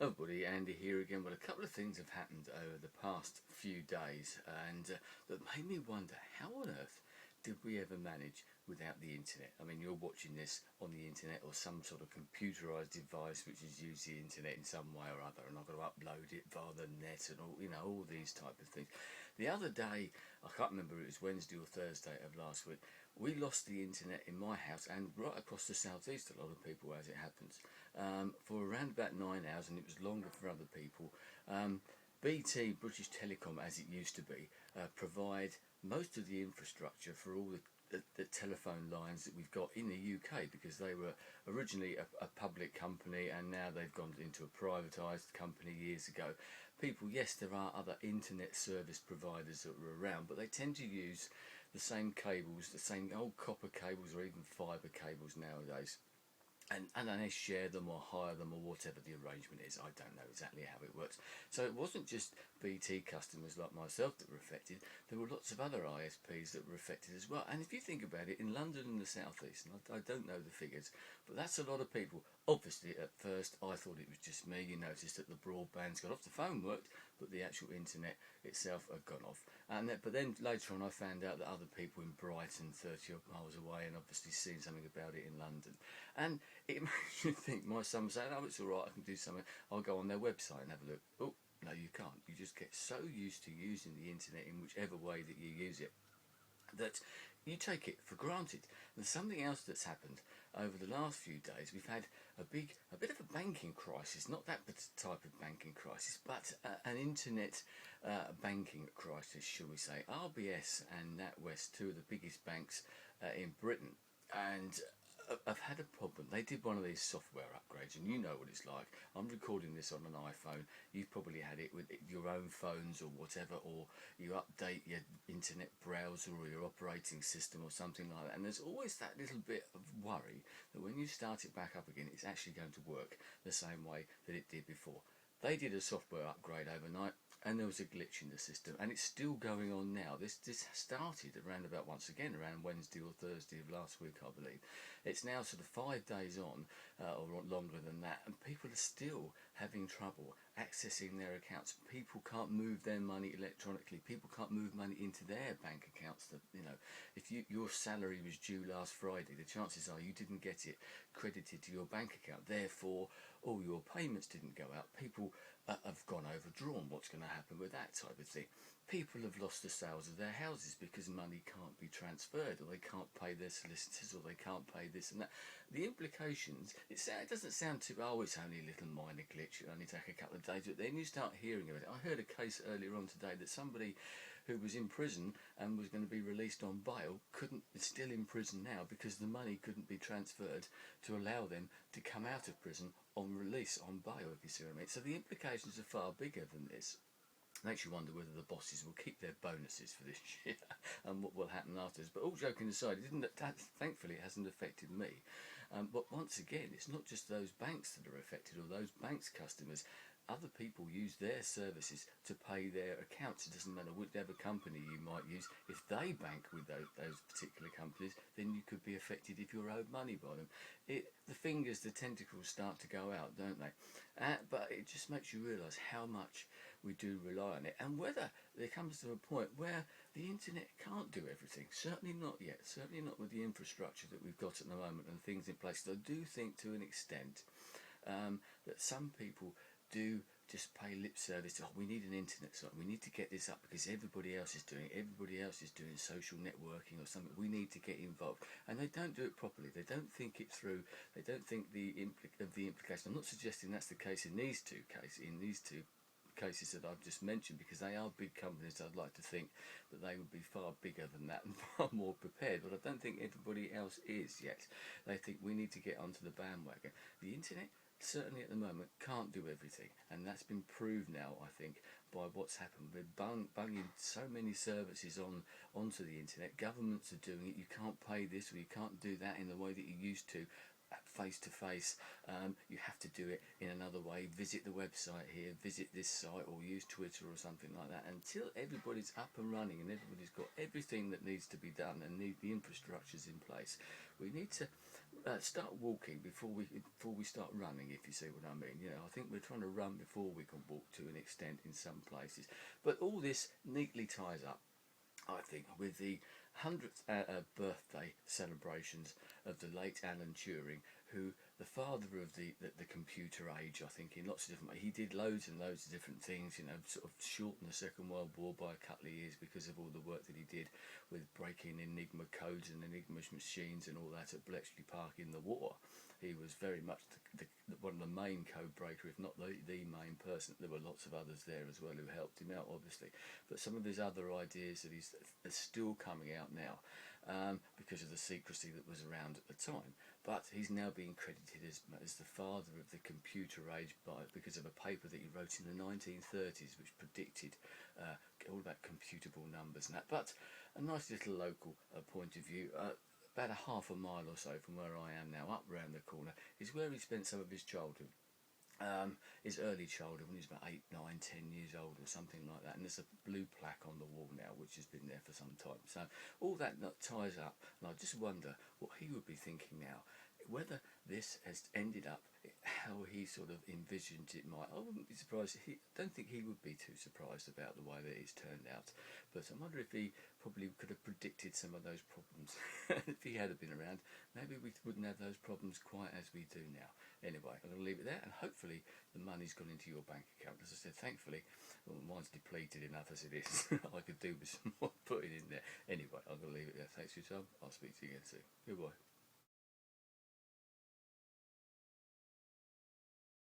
Oh buddy, Andy here again. Well, a couple of things have happened over the past few days and that made me wonder, how on earth did we ever manage without the internet? I mean, you're watching this on the internet or some sort of computerized device which has used the internet in some way or other, and I've got to upload it via the net and all these type of things. The other day, I can't remember, it was Wednesday or Thursday of last week, we lost the internet in my house and right across the southeast, a lot of people, as it happens, for around about 9 hours, and it was longer for other people. BT, British Telecom as it used to be, provide most of the infrastructure for all the telephone lines that we've got in the UK, because they were originally a public company and now they've gone into a privatised company years ago. People, yes, there are other internet service providers that are around, but they tend to use the same cables, the same old copper cables or even fibre cables nowadays. And they share them or hire them or whatever the arrangement is. I don't know exactly how it works. So it wasn't just BT customers like myself that were affected. There were lots of other ISPs that were affected as well. And if you think about it, in London and the South East, and I don't know the figures, but that's a lot of people. Obviously, at first, I thought it was just me. You noticed that the broadband's got off, the phone worked, but the actual internet itself had gone off. But then later on, I found out that other people in Brighton, 30 odd miles away, and obviously seen something about it in London. And it makes you think. My son was saying, "Oh, it's all right, I can do something. I'll go on their website and have a look." Oh, no, you can't. You just get so used to using the internet in whichever way that you use it that you take it for granted. And something else that's happened over the last few days, we've had a bit of a banking crisis, not that type of banking crisis, but an internet banking crisis, shall we say. RBS and NatWest, two of the biggest banks in Britain, and I've had a problem. They did one of these software upgrades, and you know what it's like. I'm recording this on an iPhone. You've probably had it with your own phones or whatever, or you update your internet browser or your operating system or something like that. And there's always that little bit of worry that when you start it back up again, it's actually going to work the same way that it did before. They did a software upgrade overnight, and there was a glitch in the system, and it's still going on now. This started around about, once again, around Wednesday or Thursday of last week, I believe. It's now sort of 5 days on, or longer than that, and people are still having trouble accessing their accounts. People can't move their money electronically. People can't move money into their bank accounts. That, if your salary was due last Friday, the chances are you didn't get it credited to your bank account. Therefore, all your payments didn't go out. People have gone overdrawn. What's going to happen with that type of thing? People have lost the sales of their houses because money can't be transferred, or they can't pay their solicitors, or they can't pay this and that. The implications, it doesn't sound too, oh, it's only a little minor glitch, it'll only take a couple of days, but then you start hearing about it. I heard a case earlier on today that somebody who was in prison and was going to be released on bail is still in prison now because the money couldn't be transferred to allow them to come out of prison on release on bail, if you see what I mean. So the implications are far bigger than this. Makes you wonder whether the bosses will keep their bonuses for this year and what will happen afterwards. But all joking aside, thankfully it hasn't affected me. But once again, it's not just those banks that are affected or those banks' customers. Other people use their services to pay their accounts. It doesn't matter whichever company you might use. If they bank with those particular companies, then you could be affected if you're owed money by them. The tentacles start to go out, don't they? But it just makes you realise how much we do rely on it, and whether there comes to a point where the internet can't do everything. Certainly not yet. Certainly not with the infrastructure that we've got at the moment and things in place. So I do think, to an extent, that some people do just pay lip service to, we need an internet site, we need to get this up because everybody else is doing it, everybody else is doing social networking or something, we need to get involved. And they don't do it properly, they don't think it through, they don't think of the implication. I'm not suggesting that's the case in these two cases that I've just mentioned, because they are big companies. I'd like to think that they would be far bigger than that and far more prepared, but I don't think everybody else is yet. They think we need to get onto the bandwagon. The internet certainly at the moment can't do everything, and that's been proved now, I think, by what's happened. We're bunging so many services onto the internet. Governments are doing it. You can't pay this or you can't do that in the way that you used to face to face. You have to do it in another way. Visit the website here, visit this site, or use Twitter or something like that. Until everybody's up and running and everybody's got everything that needs to be done and the infrastructure's in place, we need to start walking before we start running, if you see what I mean. You know, I think we're trying to run before we can walk to an extent in some places. But all this neatly ties up, I think, with the 100th birthday celebrations of the late Alan Turing, who, the father of the computer age, I think, in lots of different ways. He did loads and loads of different things, you know, sort of shortened the Second World War by a couple of years because of all the work that he did with breaking Enigma codes and Enigma machines and all that at Bletchley Park in the war. He was very much one of the main code breaker, if not the main person. There were lots of others there as well who helped him out, obviously. But some of his other ideas that are still coming out now because of the secrecy that was around at the time. But he's now being credited as the father of the computer age because of a paper that he wrote in the 1930s, which predicted all about computable numbers and that. But a nice little local point of view. About a half a mile or so from where I am now, up round the corner, is where he spent some of his childhood. His early childhood, when he was about 8, 9, 10 years old or something like that. And there's a blue plaque on the wall now, which has been there for some time. So all that ties up, and I just wonder what he would be thinking now, whether this has ended up how he sort of envisioned it might. I wouldn't be surprised. I don't think he would be too surprised about the way that it's turned out. But I wonder if he probably could have predicted some of those problems. If he had been around, maybe we wouldn't have those problems quite as we do now. Anyway, I'm going to leave it there, and hopefully the money's gone into your bank account. As I said, thankfully, well, mine's depleted enough as it is. I could do with some more putting in there. Anyway, I'm going to leave it there. Thanks for your time. I'll speak to you again soon. Goodbye.